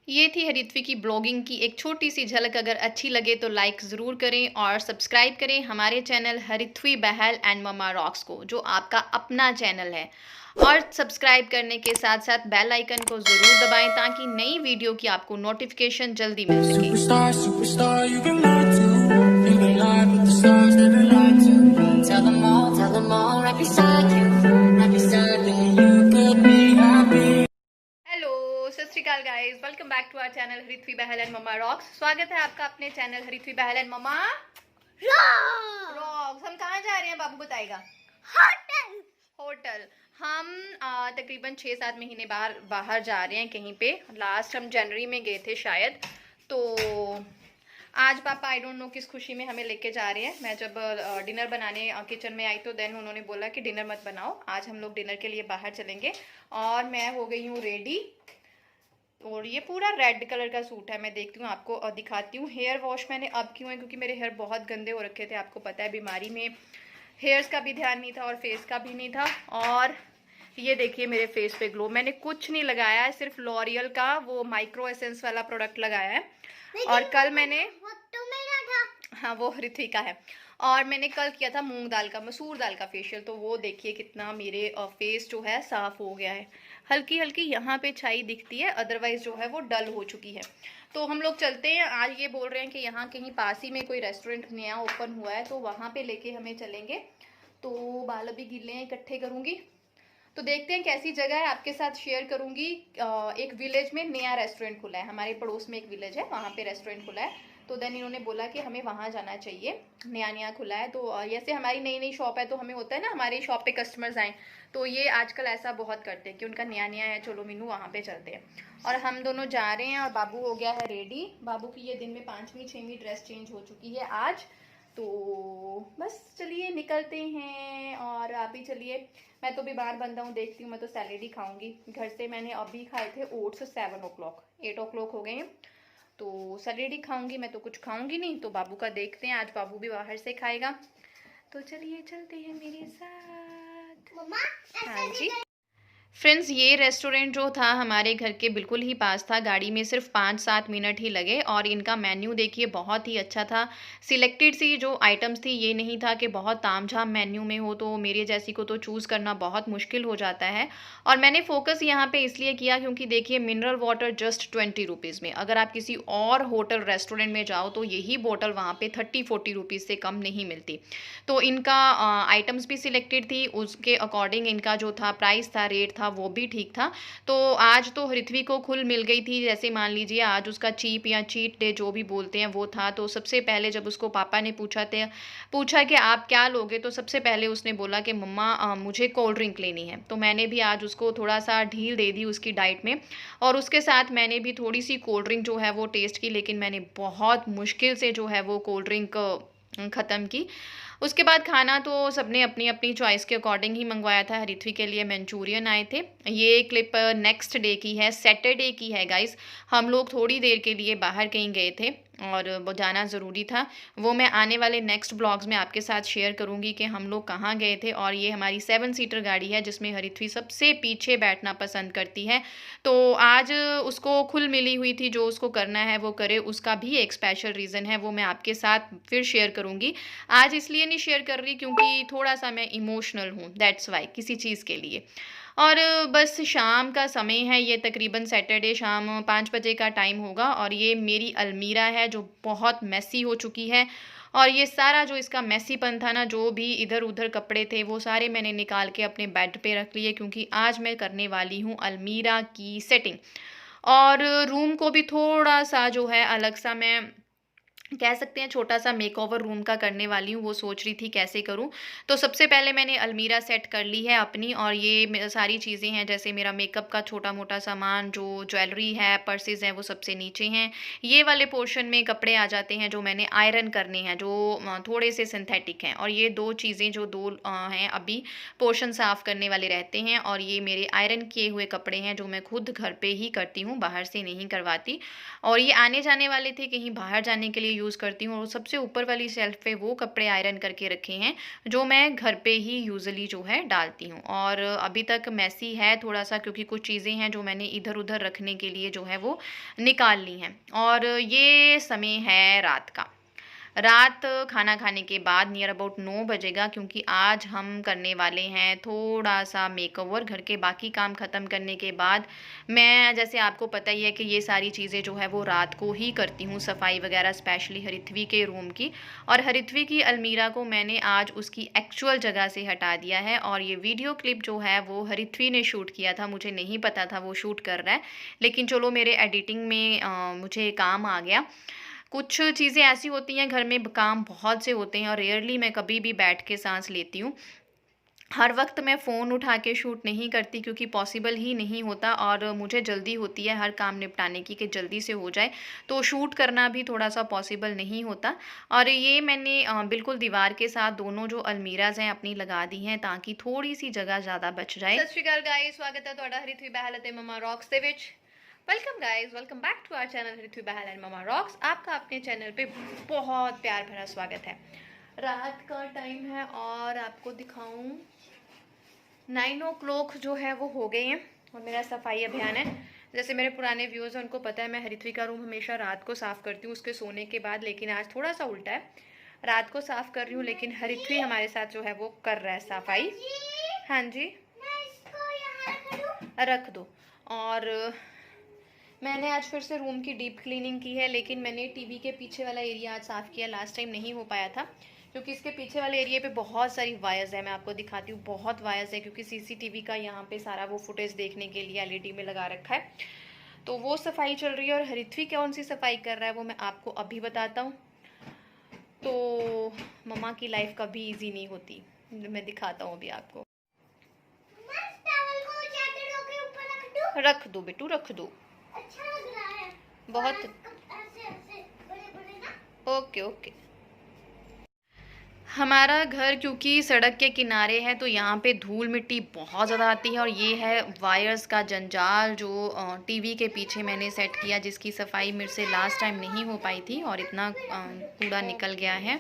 ये थी हरित्वी की ब्लॉगिंग की एक छोटी सी झलक। अगर अच्छी लगे तो लाइक ज़रूर करें और सब्सक्राइब करें हमारे channel Haritvi Bahal and mamma rocks को, जो आपका अपना चैनल है। और सब्सक्राइब करने के साथ साथ बेल आइकन को ज़रूर दबाएं ताकि नई वीडियो की आपको नोटिफिकेशन जल्दी मिल सके। Superstar, superstar, you can lie to. You can lie, but the stars never lie to. Tell them all, right beside you, right beside me. You could be happy. Hello, Sat Shri Akal guys, welcome back to our channel Haritvi Bahal and mamma rocks. स्वागत है आपका अपने channel Haritvi Bahal and mamma rocks. हम कहाँ जा रहे हैं बाबू बताएगा? होटल। हम तकरीबन 6-7 महीने बाहर जा रहे हैं कहीं पे। लास्ट हम जनवरी में गए थे शायद। तो आज पापा आई डोंट नो किस खुशी में हमें लेके जा रहे हैं। मैं जब डिनर बनाने किचन में आई तो देन उन्होंने बोला कि डिनर मत बनाओ, आज हम लोग डिनर के लिए बाहर चलेंगे। और मैं हो गई हूँ रेडी। और ये पूरा रेड कलर का सूट है। मैं देखती हूँ, आपको दिखाती हूँ। हेयर वॉश मैंने अब क्यों है, क्योंकि मेरे हेयर बहुत गंदे हो रखे थे। आपको पता है बीमारी में हेयर्स का भी ध्यान नहीं था और फेस का भी नहीं था। और ये देखिए मेरे फेस पे ग्लो। मैंने कुछ नहीं लगाया है, सिर्फ लॉरियल का वो माइक्रो एसेंस वाला प्रोडक्ट लगाया है। और कल मैंने तो मेरा था, हाँ वो ऋत्विक का है। और मैंने कल किया था मूंग दाल का, मसूर दाल का फेशियल। तो वो देखिए कितना मेरे फेस जो है साफ हो गया है। हल्की हल्की यहाँ पे छाई दिखती है, अदरवाइज जो है वो डल हो चुकी है। तो हम लोग चलते हैं। आज ये बोल रहे हैं कि यहाँ कहीं पास ही में कोई रेस्टोरेंट नया ओपन हुआ है, तो वहाँ पे लेके हमें चलेंगे। तो बाल भी गिले हैं, इकट्ठे करूँगी। तो देखते हैं कैसी जगह है, आपके साथ शेयर करूंगी। एक विलेज में नया रेस्टोरेंट खुला है, हमारे पड़ोस में एक विलेज है, वहाँ पे रेस्टोरेंट खुला है। तो देन इन्होंने बोला कि हमें वहाँ जाना चाहिए, नया नया खुला है। तो जैसे हमारी नई नई शॉप है तो हमें होता है ना हमारी शॉप पे कस्टमर्स आए, तो ये आजकल ऐसा बहुत करते हैं कि उनका नया नया है, चलो मीनू वहाँ पे चलते हैं। और हम दोनों जा रहे हैं और बाबू हो गया है रेडी। बाबू की ये दिन में 5वीं-6वीं ड्रेस चेंज हो चुकी है आज। तो बस चलिए निकलते हैं। और आप भी चलिए। मैं तो बीमार बंदा हूँ, देखती हूँ। मैं तो सैलेड ही खाऊंगी। घर से मैंने अभी खाए थे ओट्स 7 o'clock, 8 o'clock हो गए हैं। तो सैलेड ही खाऊंगी, मैं तो कुछ खाऊंगी नहीं। तो बाबू का देखते हैं, आज बाबू भी बाहर से खाएगा। तो चलिए चलते हैं मेरे साथ। मम्मा, हाँ जी फ्रेंड्स, ये रेस्टोरेंट जो था हमारे घर के बिल्कुल ही पास था। गाड़ी में सिर्फ 5-7 मिनट ही लगे। और इनका मेन्यू देखिए बहुत ही अच्छा था। सिलेक्टेड सी जो आइटम्स थी, ये नहीं था कि बहुत तामझाम मेन्यू में हो, तो मेरे जैसी को तो चूज़ करना बहुत मुश्किल हो जाता है। और मैंने फोकस यहाँ पे इसलिए किया क्योंकि देखिए मिनरल वाटर जस्ट 20 रुपीज़ में। अगर आप किसी और होटल रेस्टोरेंट में जाओ तो यही बोतल वहाँ पे 30-40 रुपीज़ से कम नहीं मिलती। तो इनका आइटम्स भी सिलेक्टेड थी, उसके अकॉर्डिंग इनका जो था प्राइस था, रेट था, वो भी ठीक था। तो आज तो ऋत्विक को खुल मिल गई थी। जैसे मान लीजिए आज उसका चीप या चीट डे जो भी बोलते हैं वो था। तो सबसे पहले जब उसको पापा ने पूछा कि आप क्या लोगे, तो सबसे पहले उसने बोला कि मम्मा मुझे कोल्ड ड्रिंक लेनी है। तो मैंने भी आज उसको थोड़ा सा ढील दे दी उसकी डाइट में। और उसके साथ मैंने भी थोड़ी सी कोल्ड ड्रिंक जो है वो टेस्ट की, लेकिन मैंने बहुत मुश्किल से जो है वो कोल्ड ड्रिंक ख़त्म की। उसके बाद खाना तो सबने अपनी अपनी चॉइस के अकॉर्डिंग ही मंगवाया था। ऋत्विक के लिए मंचूरियन आए थे। ये क्लिप नेक्स्ट डे की है, सैटरडे की है गाइस। हम लोग थोड़ी देर के लिए बाहर कहीं गए थे और वो जाना ज़रूरी था। वो मैं आने वाले नेक्स्ट ब्लॉग्स में आपके साथ शेयर करूंगी कि हम लोग कहाँ गए थे। और ये हमारी 7 सीटर गाड़ी है जिसमें ऋत्विक सबसे पीछे बैठना पसंद करती है। तो आज उसको खुल मिली हुई थी, जो उसको करना है वो करे। उसका भी एक स्पेशल रीज़न है, वो मैं आपके साथ फिर शेयर करूँगी। आज इसलिए नहीं शेयर कर रही क्योंकि थोड़ा सा मैं इमोशनल हूँ, दैट्स वाई, किसी चीज़ के लिए। और बस शाम का समय है, ये तकरीबन सैटरडे शाम 5 बजे का टाइम होगा। और ये मेरी अलमीरा है जो बहुत मैसी हो चुकी है। और ये सारा जो इसका मैसीपन था ना, जो भी इधर उधर कपड़े थे वो सारे मैंने निकाल के अपने बेड पे रख लिए, क्योंकि आज मैं करने वाली हूँ अलमीरा की सेटिंग। और रूम को भी थोड़ा सा जो है अलग सा, मैं कह सकते हैं छोटा सा मेकओवर रूम का करने वाली हूँ। वो सोच रही थी कैसे करूँ। तो सबसे पहले मैंने अलमीरा सेट कर ली है अपनी। और ये सारी चीज़ें हैं, जैसे मेरा मेकअप का छोटा मोटा सामान, जो ज्वेलरी है, पर्सेज हैं, वो सबसे नीचे हैं। ये वाले पोर्शन में कपड़े आ जाते हैं जो मैंने आयरन करने हैं, जो थोड़े से सिंथेटिक हैं। और ये दो चीज़ें जो दो हैं अभी पोर्शन साफ़ करने वाले रहते हैं। और ये मेरे आयरन किए हुए कपड़े हैं जो मैं खुद घर पे ही करती हूँ, बाहर से नहीं करवाती। और ये आने जाने वाले थे, कहीं बाहर जाने के लिए यूज़ करती हूँ और सबसे ऊपर वाली शेल्फ़ पे वो कपड़े आयरन करके रखे हैं जो मैं घर पे ही यूजुअली जो है डालती हूँ। और अभी तक मैसी है थोड़ा-सा, क्योंकि कुछ चीज़ें हैं जो मैंने इधर-उधर रखने के लिए जो है वो निकाल ली हैं। और ये समय है रात का। रात खाना खाने के बाद नियर अबाउट 9 बजेगा, क्योंकि आज हम करने वाले हैं थोड़ा-सा मेकओवर। घर के बाकी काम ख़त्म करने के बाद मैं, जैसे आपको पता ही है कि ये सारी चीज़ें जो है वो रात को ही करती हूँ, सफाई वगैरह स्पेशली हरिथ्वी के रूम की। और हरिथ्वी की अलमीरा को मैंने आज उसकी एक्चुअल जगह से हटा दिया है और ये वीडियो क्लिप जो है वो हरिथ्वी ने शूट किया था। मुझे नहीं पता था वो शूट कर रहा है, लेकिन चलो मेरे एडिटिंग में मुझे काम आ गया। कुछ चीज़ें ऐसी होती हैं, घर में काम बहुत से होते हैं और रेयरली मैं कभी भी बैठ के सांस लेती हूँ। हर वक्त मैं फ़ोन उठा के शूट नहीं करती, क्योंकि पॉसिबल ही नहीं होता और मुझे जल्दी होती है हर काम निपटाने की कि जल्दी से हो जाए, तो शूट करना भी थोड़ा-सा पॉसिबल नहीं होता। और ये मैंने बिल्कुल दीवार के साथ दोनों जो अलमीराज़ हैं अपनी लगा दी हैं, ताकि थोड़ी-सी जगह ज़्यादा बच जाए। सत श्री अकाल गाइस, स्वागत है ਤੁਹਾਡਾ ਹਰਿਥਵੀ ਬਹਿਲ ਅਤੇ ममा रॉक्स ਦੇ ਵਿੱਚ। Welcome guys, welcome back to our channel Harithvi Bahl and mama rocks. आपका अपने चैनल पे बहुत प्यार भरा स्वागत है। रात का टाइम है और आपको दिखाऊं 9 o'clock जो है वो हो गए हैं और मेरा सफाई अभियान है। जैसे मेरे पुराने व्यूअर्स हैं उनको पता है, मैं हरिथ्वी का रूम हमेशा रात को साफ़ करती हूँ उसके सोने के बाद, लेकिन आज थोड़ा सा उल्टा है, रात को साफ़ कर रही हूँ लेकिन हरिथ्वी हमारे साथ जो है वो कर रहा है सफाई। हाँ जी, रख दो। और मैंने आज फिर से रूम की डीप क्लीनिंग की है, लेकिन मैंने टीवी के पीछे वाला एरिया आज साफ़ किया। लास्ट टाइम नहीं हो पाया था क्योंकि इसके पीछे वाले एरिया पे बहुत सारी वायर्स है। मैं आपको दिखाती हूँ, बहुत वायर्स है, क्योंकि सीसीटीवी का यहाँ पे सारा वो फुटेज देखने के लिए एलईडी में लगा रखा है, तो वो सफाई चल रही है। और हरिथ्वी कौन सी सफाई कर रहा है वो मैं आपको अभी बताता हूँ। तो मम्मा की लाइफ कभी ईजी नहीं होती, मैं दिखाता हूँ अभी आपको। रख दो बेटू, रख दो, अच्छा लग रहा है बहुत। ऐसे बड़े ना। Okay okay. हमारा घर क्योंकि सड़क के किनारे है तो यहाँ पे धूल मिट्टी बहुत ज़्यादा आती है। और ये है वायर्स का जंजाल जो टीवी के पीछे मैंने सेट किया, जिसकी सफाई मेरे से लास्ट टाइम नहीं हो पाई थी और इतना कूड़ा निकल गया है।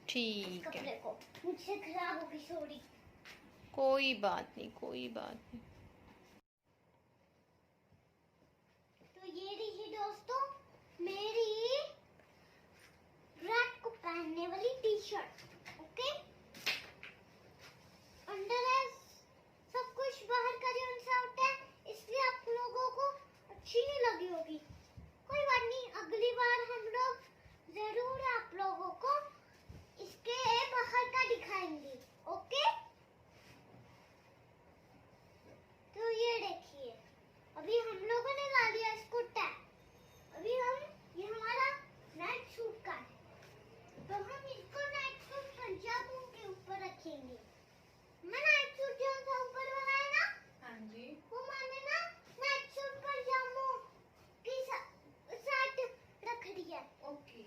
ठीक है, कोई बात नहीं, कोई बात नहीं। ये रही दोस्तों मेरी रात को पहनने वाली टी शर्ट। ओके, अंडर है सब कुछ बाहर का जो आउट है, इसलिए आप लोगों को अच्छी नहीं लगी होगी। कोई बात नहीं, अगली बार हम लोग जरूर आप लोगों को इसके बाहर का दिखाएंगे। ओके, तो ये देखिए अभी हम लोगों ने ला लिया इसको टैग। अभी हम ये हमारा नाइट सूट का है, तो हम इसको नाइट सूट पंजाबों के ऊपर रखेंगे। मैं नाइट सूट जो था ऊपर वाला है ना, हाँ जी, वो मैंने ना नाइट सूट पंजाबों की साथ रख दिया। ओके।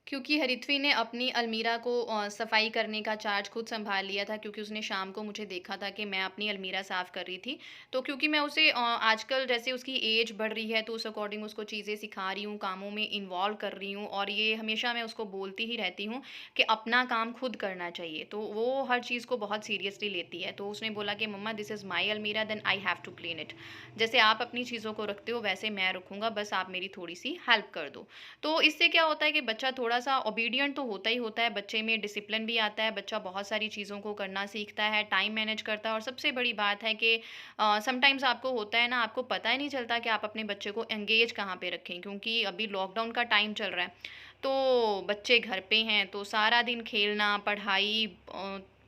क्योंकि हरिथ्वी ने अपनी अलमीरा को सफाई करने का चार्ज खुद सँभाल लिया था, क्योंकि उसने शाम को मुझे देखा था कि मैं अपनी अलमीरा साफ़ कर रही थी। तो क्योंकि मैं उसे आजकल जैसे उसकी एज बढ़ रही है तो उस अकॉर्डिंग उसको चीज़ें सिखा रही हूँ, कामों में इन्वॉल्व कर रही हूँ, और ये हमेशा मैं उसको बोलती ही रहती हूँ कि अपना काम खुद करना चाहिए। तो वो हर चीज़ को बहुत सीरियसली लेती है। तो उसने बोला कि मम्मा this is my almirah, then I have to clean it. जैसे आप अपनी चीज़ों को रखते हो वैसे मैं रखूँगा, बस आप मेरी थोड़ी-सी हेल्प कर दो। तो इससे क्या होता है कि बच्चा थोड़ा-सा ओबीडिएंट तो होता ही होता है, बच्चे में डिसिप्लिन भी आता है, बच्चा बहुत सारी चीज़ों को करना सीखता है, टाइम मैनेज करता है, और सबसे बड़ी बात है कि समटाइम्स आपको होता है ना, आपको पता ही नहीं चलता कि आप अपने बच्चे को एंगेज कहाँ पे रखें, क्योंकि अभी लॉकडाउन का टाइम चल रहा है। तो बच्चे घर पे हैं तो सारा दिन खेलना, पढ़ाई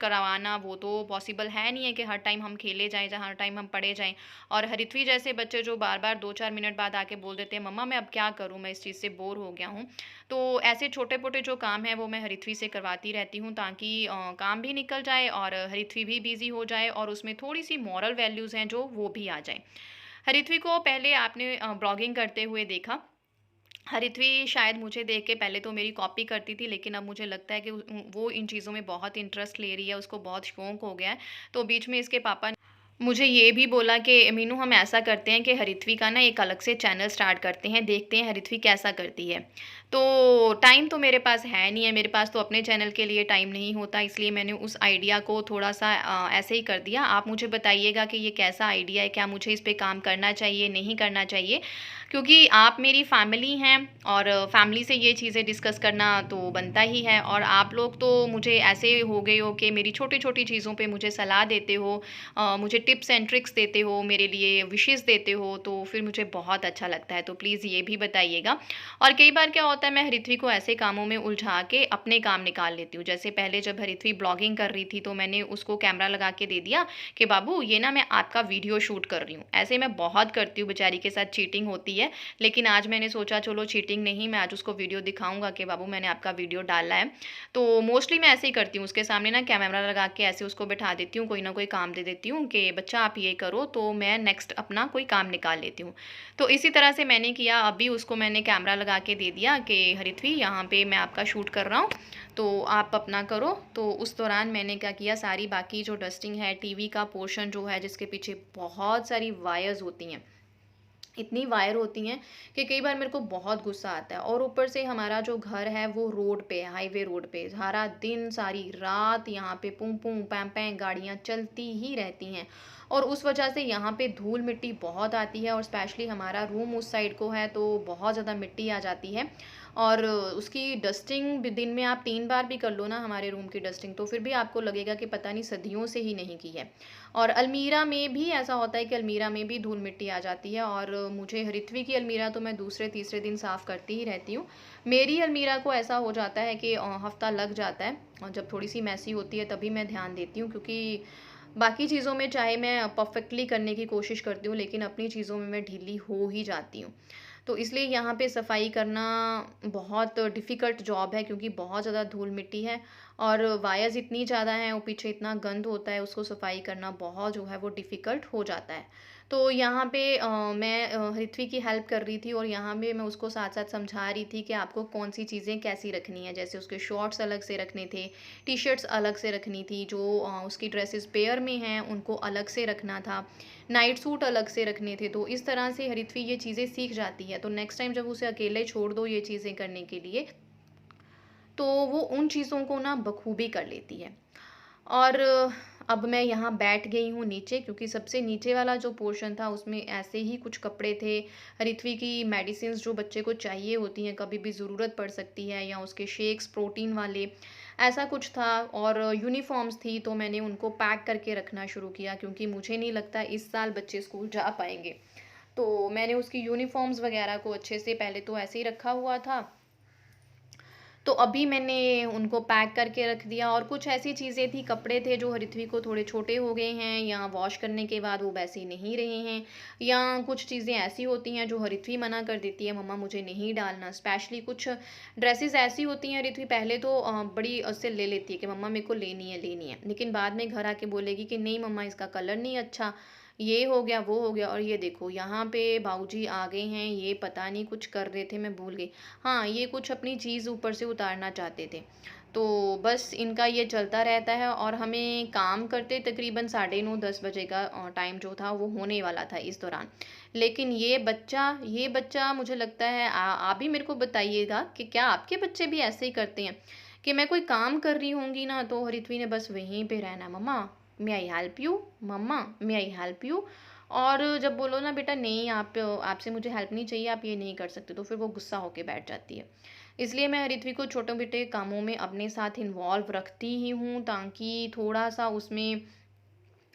करवाना वो तो पॉसिबल है नहीं है कि हर टाइम हम खेले जाएँ, हर टाइम हम पढ़े जाएँ। और हरिथ्वी जैसे बच्चे जो बार-बार 2-4 मिनट बाद आके बोल देते हैं, मम्मा मैं अब क्या करूँ? मैं इस चीज़ से बोर हो गया हूँ। तो ऐसे छोटे-मोटे जो काम हैं वो मैं हरिथ्वी से करवाती रहती हूँ, ताकि काम भी निकल जाए और हरिथ्वी भी बिज़ी हो जाए, और उसमें थोड़ी-सी मॉरल वैल्यूज़ हैं जो वो भी आ जाएँ। हरिथ्वी को पहले आपने ब्लॉगिंग करते हुए देखा। हरिथ्वी शायद मुझे देख के पहले तो मेरी कॉपी करती थी, लेकिन अब मुझे लगता है कि वो इन चीज़ों में बहुत इंटरेस्ट ले रही है, उसको बहुत शौक हो गया है। तो बीच में इसके पापा ने मुझे ये भी बोला कि मीनू हम ऐसा करते हैं कि हरिथ्वी का ना एक अलग से चैनल स्टार्ट करते हैं, देखते हैं हरिथ्वी कैसा करती है। तो टाइम तो मेरे पास है नहीं है, मेरे पास तो अपने चैनल के लिए टाइम नहीं होता, इसलिए मैंने उस आइडिया को थोड़ा-सा ऐसे ही कर दिया। आप मुझे बताइएगा कि ये कैसा आइडिया है, क्या मुझे इस पे काम करना चाहिए, नहीं करना चाहिए? क्योंकि आप मेरी फैमिली हैं, और फैमिली से ये चीज़ें डिस्कस करना तो बनता ही है, और आप लोग तो मुझे ऐसे हो गए हो कि मेरी छोटी-छोटी चीज़ों पे मुझे सलाह देते हो, मुझे टिप्स एंड ट्रिक्स देते हो, मेरे लिए विशेस देते हो, तो फिर मुझे बहुत अच्छा लगता है। तो प्लीज़ ये भी बताइएगा। और कई बार क्या होता है, मैं हरिथ्वी को ऐसे कामों में उलझा के अपने काम निकाल लेती हूँ। जैसे पहले जब हरिथ्वी ब्लॉगिंग कर रही थी तो मैंने उसको कैमरा लगा के दे दिया कि बाबू ये ना मैं आपका वीडियो शूट कर रही हूँ। ऐसे मैं बहुत करती हूँ, बेचारी के साथ चीटिंग होती है, लेकिन आज मैंने सोचा चलो चीटिंग नहीं, मैं आज उसको वीडियो दिखाऊंगा कि बाबू मैंने आपका वीडियो डाला है। तो मोस्टली मैं ऐसे ही करती हूँ, उसके सामने ना कैमरा लगा के ऐसे उसको बैठा देती हूँ, कोई ना कोई काम दे देती हूँ कि बच्चा आप ये करो, तो मैं नेक्स्ट अपना कोई काम निकाल लेती हूँ। तो इसी तरह से मैंने किया, अभी उसको मैंने कैमरा लगा के दे दिया कि हरिथ्वी यहाँ पे मैं आपका शूट कर रहा हूँ, तो आप अपना करो। तो उस दौरान मैंने क्या किया, सारी बाकी जो डस्टिंग है, टीवी का पोर्शन जो है जिसके पीछे बहुत सारी वायर्स होती हैं, इतनी वायर होती हैं कि कई बार मेरे को बहुत गुस्सा आता है। और ऊपर से हमारा जो घर है वो रोड पे है, हाईवे रोड पे, सारा दिन सारी रात यहाँ पे पुं पुं पैं पैं गाड़ियाँ चलती ही रहती हैं, और उस वजह से यहाँ पे धूल मिट्टी बहुत आती है, और स्पेशली हमारा रूम उस साइड को है तो बहुत ज़्यादा मिट्टी आ जाती है। और उसकी डस्टिंग भी दिन में आप 3 बार भी कर लो ना हमारे रूम की डस्टिंग, तो फिर भी आपको लगेगा कि पता नहीं सदियों से ही नहीं की है। और अलमीरा में भी ऐसा होता है कि अलमीरा में भी धूल मिट्टी आ जाती है, और मुझे हरिथ्वी की अलमीरा तो मैं दूसरे तीसरे दिन साफ़ करती ही रहती हूँ। मेरी अलमीरा को ऐसा हो जाता है कि हफ्ता लग जाता है, और जब थोड़ी सी मैसी होती है तभी मैं ध्यान देती हूँ, क्योंकि बाकी चीज़ों में चाहे मैं परफेक्टली करने की कोशिश करती हूँ, लेकिन अपनी चीज़ों में मैं ढीली हो ही जाती हूँ। तो इसलिए यहाँ पे सफाई करना बहुत डिफ़िकल्ट जॉब है, क्योंकि बहुत ज़्यादा धूल मिट्टी है, और वायर्स इतनी ज़्यादा हैं, और पीछे इतना गंद होता है, उसको सफाई करना बहुत जो है वो डिफ़िकल्ट हो जाता है। तो यहाँ पे मैं हरिथ्वी की हेल्प कर रही थी, और यहाँ पे मैं उसको साथ-साथ समझा रही थी कि आपको कौन-सी चीज़ें कैसी रखनी है। जैसे उसके शॉर्ट्स अलग से रखने थे, टी-शर्ट्स अलग से रखनी थी, जो उसकी ड्रेसेस पेयर में हैं उनको अलग से रखना था, नाइट सूट अलग से रखने थे। तो इस तरह से हरिथ्वी ये चीज़ें सीख जाती है, तो नेक्स्ट टाइम जब उसे अकेले छोड़ दो ये चीज़ें करने के लिए, तो वो उन चीज़ों को ना बखूबी कर लेती है। और अब मैं यहाँ बैठ गई हूँ नीचे, क्योंकि सबसे नीचे वाला जो पोर्शन था उसमें ऐसे ही कुछ कपड़े थे, हरिथ्वी की मेडिसिन्स जो बच्चे को चाहिए होती हैं, कभी भी ज़रूरत पड़ सकती है, या उसके शेक्स प्रोटीन वाले, ऐसा कुछ था। और यूनिफॉर्म्स थी, तो मैंने उनको पैक करके रखना शुरू किया, क्योंकि मुझे नहीं लगता इस साल बच्चे स्कूल जा पाएंगे। तो मैंने उसकी यूनिफॉर्म्स वगैरह को अच्छे से पहले तो ऐसे ही रखा हुआ था, तो अभी मैंने उनको पैक करके रख दिया। और कुछ ऐसी चीज़ें थी, कपड़े थे जो हरिथ्वी को थोड़े छोटे हो गए हैं, या वॉश करने के बाद वो वैसे नहीं रहे हैं, या कुछ चीज़ें ऐसी होती हैं जो हरिथ्वी मना कर देती है, मम्मा मुझे नहीं डालना। स्पेशली कुछ ड्रेसेस ऐसी होती हैं, हरिथ्वी पहले तो बड़ी उससे ले लेती है कि मम्मा मेरे को लेनी है, लेनी है, लेकिन बाद में घर आके बोलेगी कि नहीं मम्मा इसका कलर नहीं अच्छा, ये हो गया, वो हो गया। और ये देखो यहाँ पे बाबूजी आ गए हैं, ये पता नहीं कुछ कर रहे थे, मैं भूल गई। हाँ, ये कुछ अपनी चीज़ ऊपर से उतारना चाहते थे। तो बस इनका ये चलता रहता है। और हमें काम करते तकरीबन 9:30-10 बजे का टाइम जो था वो होने वाला था इस दौरान। लेकिन ये बच्चा मुझे लगता है, आप भी मेरे को बताइएगा कि क्या आपके बच्चे भी ऐसे ही करते हैं कि मैं कोई काम कर रही होंगी ना तो हरित्वी ने बस वहीं पे रहना, mamma may I help you, mamma may I help you. और जब बोलो ना बेटा नहीं, आपसे मुझे हेल्प नहीं चाहिए, आप ये नहीं कर सकते, तो फिर वो गुस्सा होके बैठ जाती है। इसलिए मैं हरित्वी को छोटे बेटे कामों में अपने साथ इन्वॉल्व रखती ही हूँ, ताकि थोड़ा सा उसमें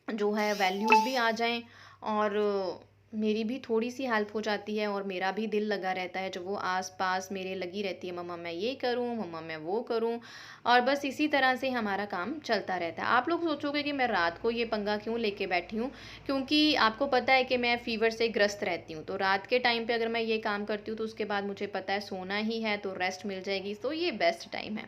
जो है वैल्यूज़ भी आ जाएं, और मेरी भी थोड़ी सी हेल्प हो जाती है, और मेरा भी दिल लगा रहता है जब वो आस पास मेरे लगी रहती है, मम्मा मैं ये करूँ, मम्मा मैं वो करूँ। और बस इसी तरह से हमारा काम चलता रहता है। आप लोग सोचोगे कि मैं रात को ये पंगा क्यों लेके बैठी हूँ, क्योंकि आपको पता है कि मैं फ़ीवर से ग्रस्त रहती हूँ, तो रात के टाइम पे अगर मैं ये काम करती हूँ तो उसके बाद मुझे पता है सोना ही है, तो रेस्ट मिल जाएगी, तो ये बेस्ट टाइम है।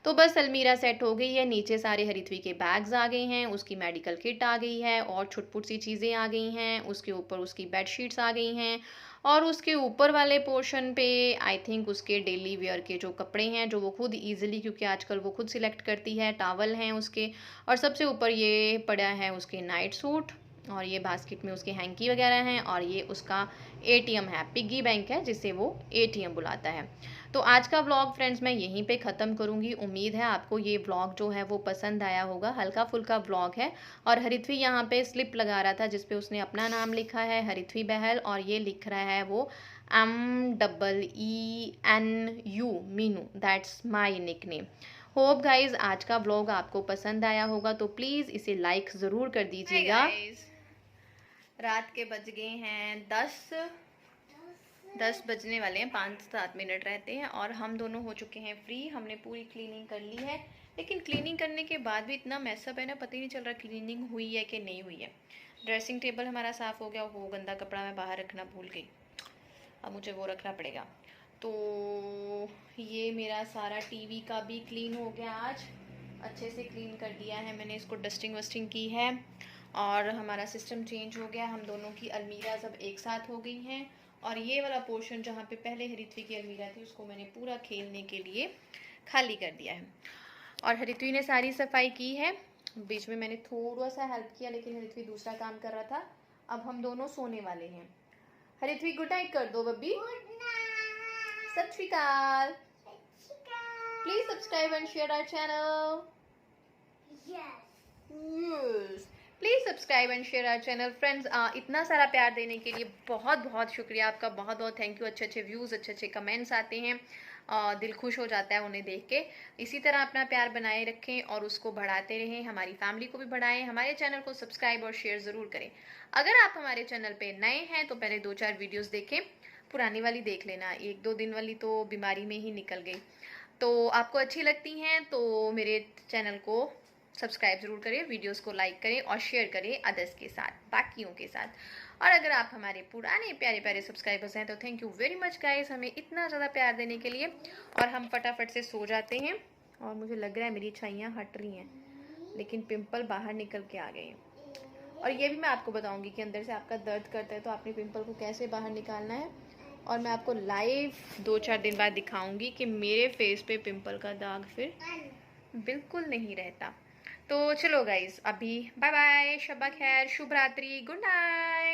तो बस अलमीरा सेट हो गई है, नीचे सारे हरित्वी के बैग्स आ गए हैं, उसकी मेडिकल किट आ गई है, और छुटपुट सी चीज़ें आ गई हैं, उसके ऊपर उसकी बेड शीट्स आ गई हैं, और उसके ऊपर वाले पोर्शन पे आई थिंक उसके डेली वेयर के जो कपड़े हैं, जो वो खुद ईजिली, क्योंकि आजकल वो खुद सिलेक्ट करती है, टावल हैं उसके, और सबसे ऊपर ये पड़ा है उसके नाइट सूट, और ये बास्केट में उसके हैंकी वगैरह हैं, और ये उसका एटीएम है, पिग्गी बैंक है जिसे वो एटीएम बुलाता है। तो आज का व्लॉग फ्रेंड्स मैं यहीं पे ख़त्म करूँगी। उम्मीद है आपको ये व्लॉग जो है वो पसंद आया होगा। हल्का फुल्का व्लॉग है, और हरित्वी यहाँ पे स्लिप लगा रहा था जिसपे उसने अपना नाम लिखा है, हरित्वी बहल, और ये लिख रहा है वो MEENU, Meenu, that's my nick name. Hope guys आज का व्लॉग आपको पसंद आया होगा, तो प्लीज़ इसे लाइक ज़रूर कर दीजिएगा। रात के बज गए हैं 10 बजने वाले हैं, 5-7 मिनट रहते हैं, और हम दोनों हो चुके हैं फ्री। हमने पूरी क्लीनिंग कर ली है, लेकिन क्लीनिंग करने के बाद भी इतना मैसअप है ना, पता ही नहीं चल रहा क्लीनिंग हुई है कि नहीं हुई है। ड्रेसिंग टेबल हमारा साफ़ हो गया, वो गंदा कपड़ा मैं बाहर रखना भूल गई, अब मुझे वो रखना पड़ेगा। तो ये मेरा सारा टीवी का भी क्लीन हो गया, आज अच्छे से क्लीन कर दिया है मैंने, इसको डस्टिंग वस्टिंग की है, और हमारा सिस्टम चेंज हो गया। हम दोनों की अलमीरा सब एक साथ हो गई हैं, और ये वाला पोर्शन जहाँ पे पहले हरित्वी की अलमीरा थी उसको मैंने पूरा खेलने के लिए खाली कर दिया है। और हरित्वी ने सारी सफाई की है, बीच में मैंने थोड़ा सा हेल्प किया, लेकिन हरित्वी दूसरा काम कर रहा था। अब हम दोनों सोने वाले हैं। हरित्वी गुड नाइट कर दो Baby. Sat Shri Akal. Please subscribe and share our channel. Yes, please subscribe and share our channel. Friends, इतना सारा प्यार देने के लिए बहुत बहुत शुक्रिया आपका, बहुत बहुत थैंक यू। अच्छे अच्छे व्यूज़, अच्छे अच्छे कमेंट्स आते हैं, दिल खुश हो जाता है उन्हें देख के। इसी तरह अपना प्यार बनाए रखें और उसको बढ़ाते रहें, हमारी फैमिली को भी बढ़ाएं। हमारे चैनल को सब्सक्राइब और शेयर ज़रूर करें। अगर आप हमारे चैनल पे नए हैं तो पहले 2-4 वीडियोज़ देखें, पुरानी वाली देख लेना, 1-2 दिन वाली तो बीमारी में ही निकल गई। तो आपको अच्छी लगती हैं तो मेरे चैनल को सब्सक्राइब ज़रूर करें, वीडियोस को लाइक करें और शेयर करें अदर्स के साथ, बाकियों के साथ। और अगर आप हमारे पुराने प्यारे प्यारे सब्सक्राइबर्स हैं तो thank you very much guys, हमें इतना ज़्यादा प्यार देने के लिए। और हम फटाफट से सो जाते हैं, और मुझे लग रहा है मेरी छाइयाँ हट रही हैं, लेकिन पिंपल बाहर निकल के आ गए हैं। और ये भी मैं आपको बताऊँगी कि अंदर से आपका दर्द करता है तो आपने पिंपल को कैसे बाहर निकालना है, और मैं आपको लाइव 2-4 दिन बाद दिखाऊँगी कि मेरे फेस पे पिंपल का दाग फिर बिल्कुल नहीं रहता। तो चलो गाइज, अभी बाय बाय, शब्बा खैर, शुभ रात्रि, गुड नाइट।